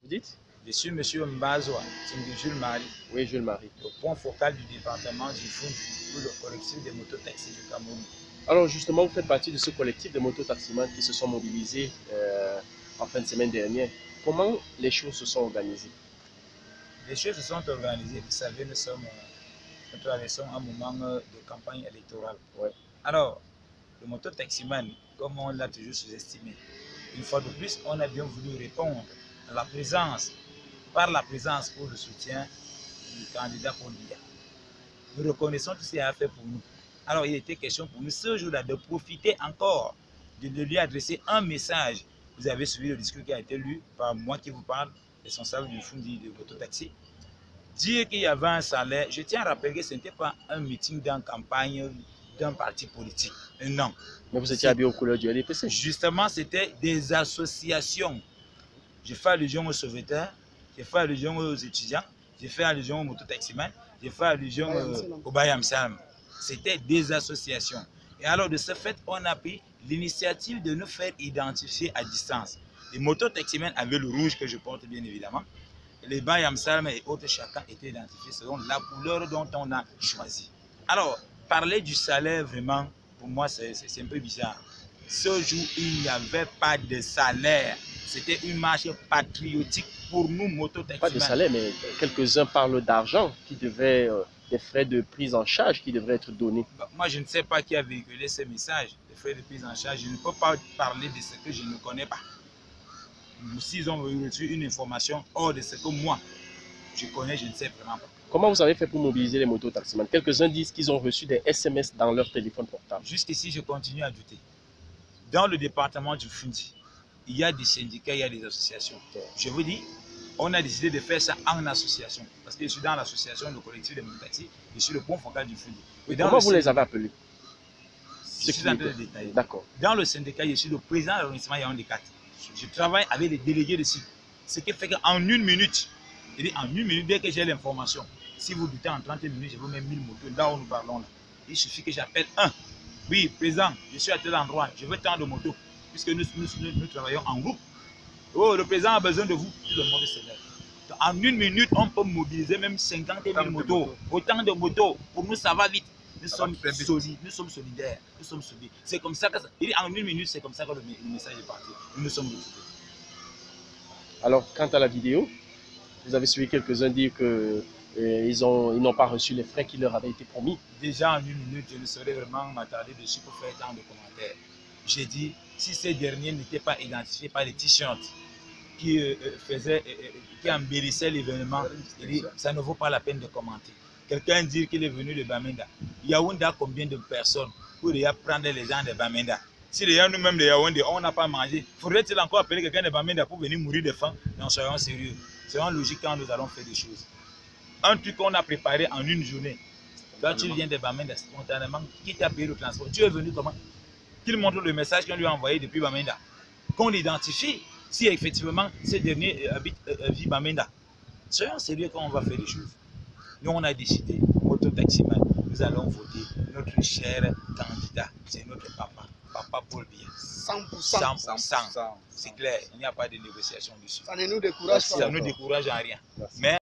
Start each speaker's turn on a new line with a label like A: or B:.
A: Vous dites?
B: Je suis M. Mbazoua, Jules Marie.
A: Oui, Jules Marie.
B: Le point focal du département du Fundi pour le collectif des mototaxis du Cameroun.
A: Alors justement, vous faites partie de ce collectif de mototaximans qui se sont mobilisés en fin de semaine dernière. Comment les choses se sont organisées?
B: Les choses se sont organisées. Vous savez, nous traversons un moment de campagne électorale.
A: Ouais.
B: Alors, le mototaximan, comme on l'a toujours sous-estimé, une fois de plus, on a bien voulu répondre à la présence, par la présence pour le soutien du candidat Paul Biya. Nous reconnaissons tout ce qu'il a fait pour nous. Alors, il était question pour nous ce jour-là de profiter encore, de lui adresser un message. Vous avez suivi le discours qui a été lu par moi qui vous parle, responsable du Fundi de mototaxi. Dire qu'il y avait un salaire, je tiens à rappeler que ce n'était pas un meeting d'une campagne d'un parti politique. Non.
A: Mais vous étiez habillé aux couleurs du LDPC.
B: Justement, c'était des associations. J'ai fait allusion aux sauveteurs, j'ai fait allusion aux étudiants, j'ai fait allusion aux mototaximans, j'ai fait allusion au Bayam Salam. C'était des associations. Et alors, de ce fait, on a pris l'initiative de nous faire identifier à distance. Les mototaximans avaient le rouge que je porte, bien évidemment. Les Bayam Salam et autres, chacun était identifié selon la couleur dont on a choisi. Alors, parler du salaire, vraiment, pour moi, c'est un peu bizarre. Ce jour, il n'y avait pas de salaire. C'était une marche patriotique pour nous, mototaximans.
A: Pas de salaire, mais quelques-uns parlent d'argent qui devait, des frais de prise en charge qui devraient être donnés.
B: Moi, je ne sais pas qui a véhiculé ce message, les frais de prise en charge. Je ne peux pas parler de ce que je ne connais pas. S'ils ont reçu une information hors de ce que moi, je connais, je ne sais vraiment pas.
A: Comment vous avez fait pour mobiliser les mototaximans? Quelques-uns disent qu'ils ont reçu des SMS dans leur téléphone portable.
B: Jusqu'ici, je continue à douter. Dans le département du Fundi, il y a des syndicats, il y a des associations. Je vous dis, on a décidé de faire ça en association. Parce que je suis dans l'association, le collectif des mototaxis, je suis le point focal du Fundi.
A: Comment vous les avez appelés?
B: Je suis en train de détailler.
A: D'accord.
B: Dans le syndicat, je suis le président de l'arrondissement Yaoundé 4. Je travaille avec les délégués dessus. Ce qui fait qu'en une minute, dès que j'ai l'information, si vous doutez en 30 minutes, je vous mets 1000 motos là où nous parlons là. Il suffit que j'appelle un. Oui, président, je suis à tel endroit, je veux tant de motos, puisque nous travaillons en groupe. Oh, le président a besoin de vous, tout le monde se lève. En une minute, on peut mobiliser même 50 000 motos. Autant de motos, pour nous ça va vite. Nous sommes solides, nous sommes solidaires, nous sommes solides. C'est comme ça que en une minute, c'est comme ça que le message est parti. Nous sommes retrouvés.
A: Alors, quant à la vidéo, vous avez suivi quelques-uns dire qu'ils n'ont pas reçu les frais qui leur avaient été promis.
B: Déjà en une minute, je ne saurais vraiment m'attarder dessus pour faire tant de commentaires. J'ai dit, si ces derniers n'étaient pas identifiés par les t-shirts qui embellissaient l'événement, ça ne vaut pas la peine de commenter. Quelqu'un dit qu'il est venu de Bamenda. Yaoundé a combien de personnes pour prendre les gens de Bamenda? Si les gens nous-mêmes de Yaoundé, on n'a pas mangé, faudrait-il encore appeler quelqu'un de Bamenda pour venir mourir de faim? Non, soyons sérieux. Soyons logiques quand nous allons faire des choses. Un truc qu'on a préparé en une journée. Quand tu viens de Bamenda, spontanément, qui t'a payé le transport? Tu es venu comment? Qu'il montre le message qu'on lui a envoyé depuis Bamenda. Qu'on l'identifie si effectivement ces derniers vivent Bamenda. Soyons sérieux quand on va faire des choses. Nous, on a décidé, mototaximan, nous allons voter notre cher candidat. C'est notre papa, Papa Paul Biya. 100%. C'est clair, il n'y a pas de négociation dessus.
C: Ça ne nous décourage pas.
B: Ça ne nous décourage en rien. Mais